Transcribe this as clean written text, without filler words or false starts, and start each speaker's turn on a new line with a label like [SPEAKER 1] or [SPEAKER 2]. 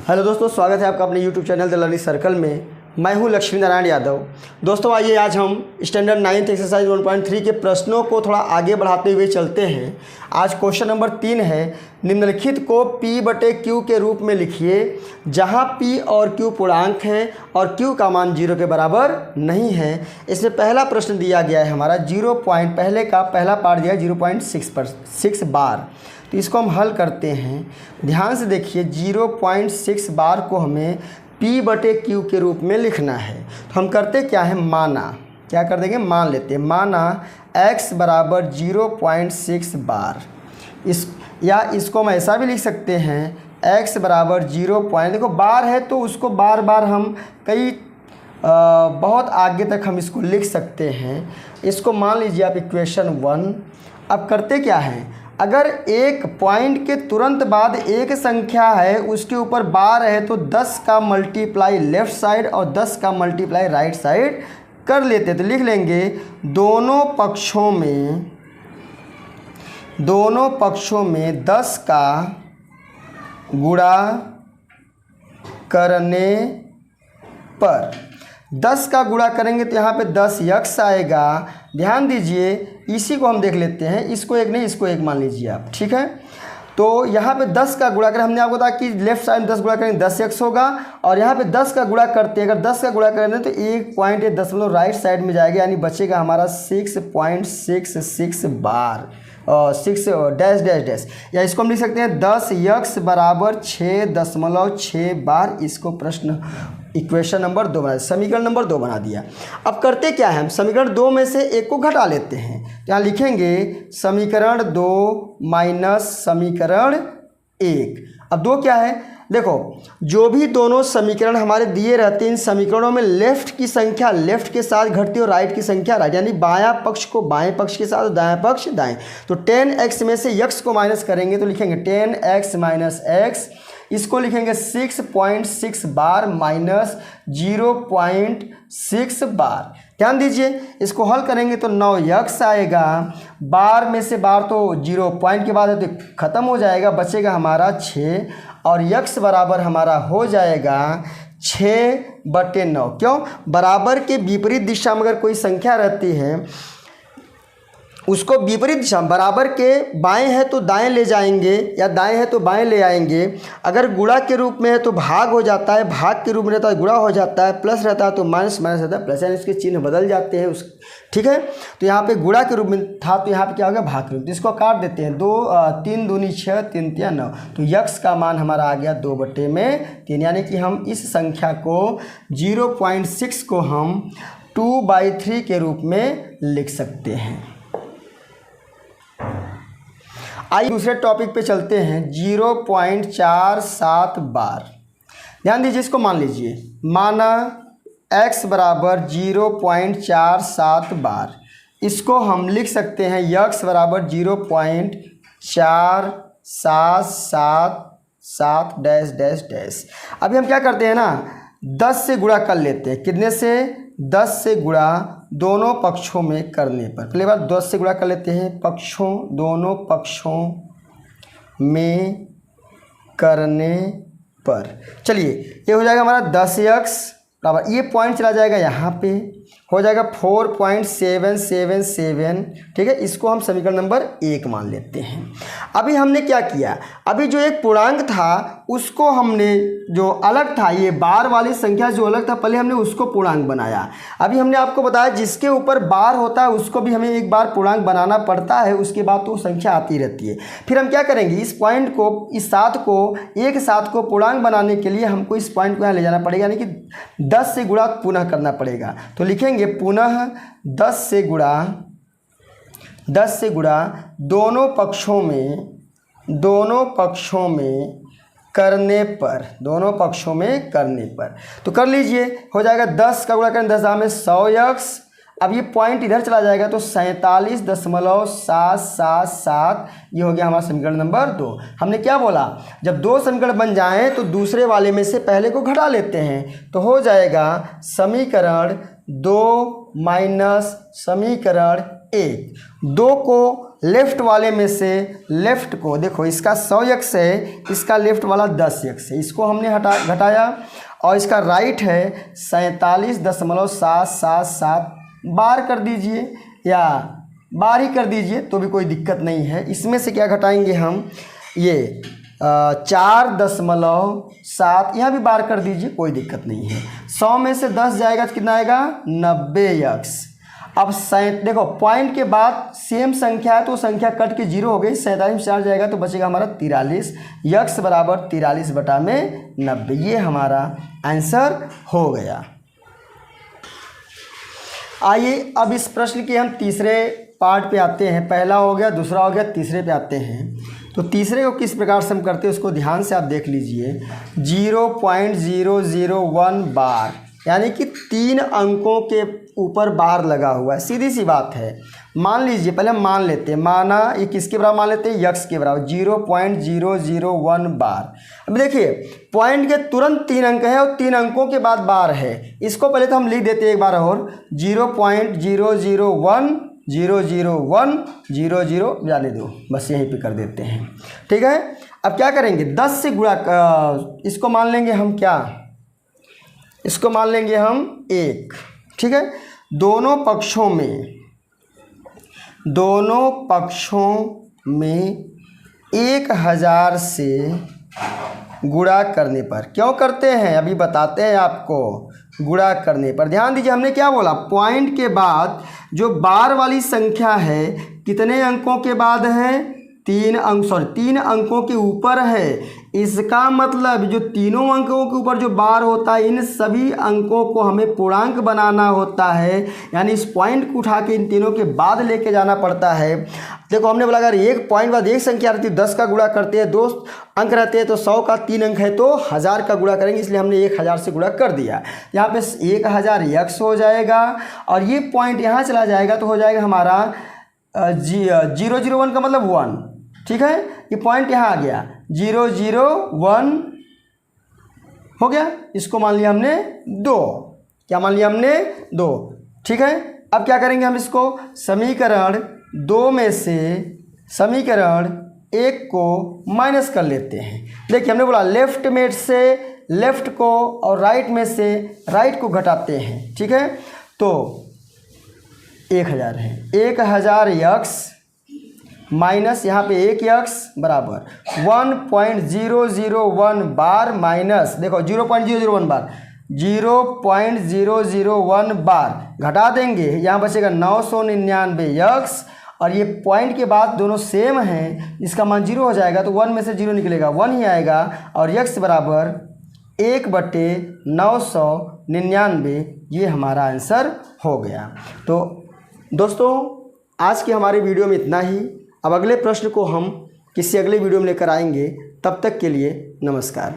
[SPEAKER 1] Hello दोस्तों, स्वागत है आपका अपने YouTube channel the learning circle में। मैं हूं लक्ष्मी नारायण यादव। दोस्तों आइए आज हम स्टैंडर्ड 9th एक्सरसाइज 1.3 के प्रश्नों को थोड़ा आगे बढ़ाते हुए चलते हैं। आज क्वेश्चन नंबर 3 है, निम्नलिखित को P/Q के रूप में लिखिए जहां P और Q पूर्णांक है और Q का मान 0 के बराबर नहीं है। इसमें पहला प्रश्न दिया गया है हमारा 0 पॉइंट, पहले का पहला पार्ट दिया 0.6 बार। तो इसको हम हल करते हैं। ध्यान से देखिए, 0.6 बार को हमें P/Q के रूप में लिखना है। तो हम करते क्या है, माना, क्या कर देंगे, मान लेते हैं। माना x बराबर 0.6 बार। इसको हम ऐसा भी लिख सकते हैं, x बराबर 0 पॉइंट, देखो बार है तो उसको बार बार हम बहुत आगे तक हम इसको लिख सकते हैं। इसको मान लीजिए आप इक्वेशन 1। अब करते क्या है, अगर एक पॉइंट के तुरंत बाद एक संख्या है उसके ऊपर बार है तो 10 का मल्टीप्लाई लेफ़्ट साइड और 10 का मल्टीप्लाई राइट साइड कर लेते। तो लिख लेंगे दोनों पक्षों में 10 का गुणा करने पर, 10 का गुणा करेंगे तो यहाँ पे 10x आएगा। ध्यान दीजिए, इसी को हम देख लेते हैं, इसको एक नहीं इसको एक मान लीजिए आप, ठीक है। तो यहाँ पे 10 का गुणा करें, हमने आपको बताया कि लेफ्ट साइड में 10 गुणा करेंगे 10x होगा, और यहाँ पे 10 का गुणा करते हैं, अगर 10 का गुणा करेंगे तो 1.10 राइट साइड में जाएगा, यानी बचेगा हमारा 6.66 बार, 6 डैश डैश डैश, या इसको हम लिख सकते हैं 10x बराबर 6.6 बार। इसको प्रश्न इक्वेशन नंबर 2 बना, समीकरण नंबर 2 बना दिया। अब करते क्या है, हम समीकरण 2 में से एक को घटा लेते हैं। यहाँ लिखेंगे समीकरण 2 माइनस समीकरण 1। अब 2 क्या है, देखो जो भी दोनों समीकरण हमारे दिए रहते हैं, इन समीकरणों में लेफ्ट की संख्या लेफ्ट के साथ घटती है और राइट की संख्या राइट, यानी बायां पक्ष को बाएं पक्ष के साथ और दायां पक्ष दाएं। तो 10x में से x को माइनस करेंगे तो लिखेंगे 10x माइनस x, इसको लिखेंगे 6.6 बार माइनस 0.6 बार। ध्यान दीजिए, इसको हल करेंगे तो 9x आएगा। बार में से बार तो 0 पॉइंट के बाद है तो ख़त्म हो जाएगा, बचेगा हमारा 6, और x बराबर हमारा हो जाएगा 6/9। क्यों, बराबर के विपरीत दिशा में अगर कोई संख्या रहती है उसको विपरीत दिशा, बराबर के बाएं है तो दाएं ले जाएंगे या दाएं है तो बाएं ले आएंगे। अगर गुणा के रूप में है तो भाग हो जाता है, भाग के रूप में रहता है गुणा हो जाता है, प्लस रहता है तो माइनस, माइनस रहता है प्लस, यानी इसके चिन्ह बदल जाते हैं ठीक है। तो यहाँ पे गुणा के रूप में था तो यहाँ पे क्या होगा, भाग के रूप में। तो इसको काट देते हैं, 3 दूनी 6, 3 तिया 9, तो x का मान हमारा आ गया 2/3, यानी कि हम इस संख्या को 0.6 को हम 2/3 के रूप में लिख सकते हैं। आइए दूसरे टॉपिक पे चलते हैं, 0.47 बार। ध्यान दीजिए, इसको मान लीजिए, माना x बराबर 0.47 बार। इसको हम लिख सकते हैं x बराबर 0.4777 डैश डैश डैश। अभी हम क्या करते हैं ना, 10 से गुणा कर लेते हैं। कितने से, 10 से गुणा दोनों पक्षों में करने पर। पहले बार 10 से गुणा कर लेते हैं, दोनों पक्षों में करने पर। चलिए, ये हो जाएगा हमारा 10x बराबर, ये पॉइंट चला जाएगा यहाँ पे, हो जाएगा 4.777, ठीक है। इसको हम समीकरण नंबर 1 मान लेते हैं। अभी हमने क्या किया, अभी जो एक पूर्णांक था उसको हमने, जो अलग था, ये बार वाली संख्या जो अलग था, पहले हमने उसको पूर्णांक बनाया। अभी हमने आपको बताया जिसके ऊपर बार होता है उसको भी हमें एक बार पूर्णांक बनाना पड़ता है, उसके बाद तो संख्या आती रहती है। फिर हम क्या करेंगे, इस पॉइंट को, इस 7 को, एक 7 को पूर्णांक बनाने के लिए हमको इस पॉइंट को यहाँ ले जाना पड़ेगा, यानी कि 10 से गुणा पुनः करना पड़ेगा। तो लिखेंगे पुनः 10 से गुणा दोनों पक्षों में करने पर, तो कर लीजिए, हो जाएगा 10 का गुणा करें 10 में 100x। अब ये पॉइंट इधर चला जाएगा तो 47.777, ये हो गया हमारा समीकरण नंबर 2। हमने क्या बोला, जब 2 समीकरण बन जाएं तो दूसरे वाले में से पहले को घटा लेते हैं, तो हो जाएगा समीकरण 2 माइनस समीकरण 1। 2 को लेफ्ट वाले में से लेफ्ट को देखो, इसका 100 यक्स है, इसका लेफ्ट वाला 10 यक्स है, इसको हमने घटाया और इसका राइट है 47.777 बार कर दीजिए या बार ही कर दीजिए तो भी कोई दिक्कत नहीं है। इसमें से क्या घटाएंगे हम, ये 4.7 यहाँ भी बार कर दीजिए, कोई दिक्कत नहीं है। 100 में से 10 जाएगा तो कितना आएगा 90 यक्स। अब देखो पॉइंट के बाद सेम संख्या है तो संख्या कट के 0 हो गई, 47 में 4 जाएगा तो बचेगा हमारा 43, यक्स बराबर 43/90। ये हमारा आंसर हो गया। आइए अब इस प्रश्न के हम तीसरे पार्ट पे आते हैं। पहला हो गया, दूसरा हो गया, तीसरे पे आते हैं। तो तीसरे को किस प्रकार से हम करते हैं उसको ध्यान से आप देख लीजिए। 0.001 बार यानी कि 3 अंकों के ऊपर बार लगा हुआ है। सीधी सी बात है। मान लीजिए, पहले हम मान लेते हैं, माना ये किसके बराबर मान लेते हैं, यक्स के बराबर। 0.001 बार। अब देखिए पॉइंट के तुरंत 3 अंक है और 3 अंकों के बाद बार है। इसको पहले तो हम लिख देते हैं एक बार और, 0.001 जाने दो, बस यहीं पे कर देते हैं। ठीक है, अब क्या करेंगे, 10 से गुणा, इसको मान लेंगे हम क्या, इसको मान लेंगे हम 1। ठीक है, दोनों पक्षों में 1000 से गुणा करने पर, क्यों करते हैं अभी बताते हैं आपको। गुणा करने पर ध्यान दीजिए, हमने क्या बोला, पॉइंट के बाद जो बार वाली संख्या है कितने अंकों के बाद है, 3 अंकों के ऊपर है। इसका मतलब जो तीनों अंकों के ऊपर जो बार होता है इन सभी अंकों को हमें पूर्णांक बनाना होता है, यानी इस पॉइंट को उठा के इन तीनों के बाद लेके जाना पड़ता है। देखो हमने बोला अगर एक पॉइंट बाद एक संख्या रहती है 10 का गुणा करते हैं, 2 अंक रहते हैं तो 100 का 3 अंक है तो 1000 का गुणा करेंगे, इसलिए हमने 1000 से गुणा कर दिया। यहाँ पे 1000 यक्स हो जाएगा और ये पॉइंट यहाँ चला जाएगा तो हो जाएगा हमारा 001 का मतलब 1। ठीक है, ये पॉइंट यहाँ आ गया 001 हो गया, इसको मान लिया हमने 2। क्या मान लिया हमने 2। ठीक है, अब क्या करेंगे हम, इसको समीकरण 2 में से समीकरण 1 को माइनस कर लेते हैं। देखिए हमने बोला लेफ्ट में से लेफ्ट को और राइट में से राइट को घटाते हैं। ठीक है, तो 1000 है, 1000 यक्स माइनस यहाँ पे 1 यक्स बराबर 1.001 बार माइनस, देखो 0.001 बार, 0.001 बार घटा देंगे, यहाँ बचेगा 999 यक्स और ये पॉइंट के बाद दोनों सेम हैं, इसका मान 0 हो जाएगा तो 1 में से 0 निकलेगा, 1 ही आएगा और यक्स बराबर 1/999। ये हमारा आंसर हो गया। तो दोस्तों आज की हमारी वीडियो में इतना ही। अब अगले प्रश्न को हम किसी अगले वीडियो में लेकर आएंगे, तब तक के लिए नमस्कार।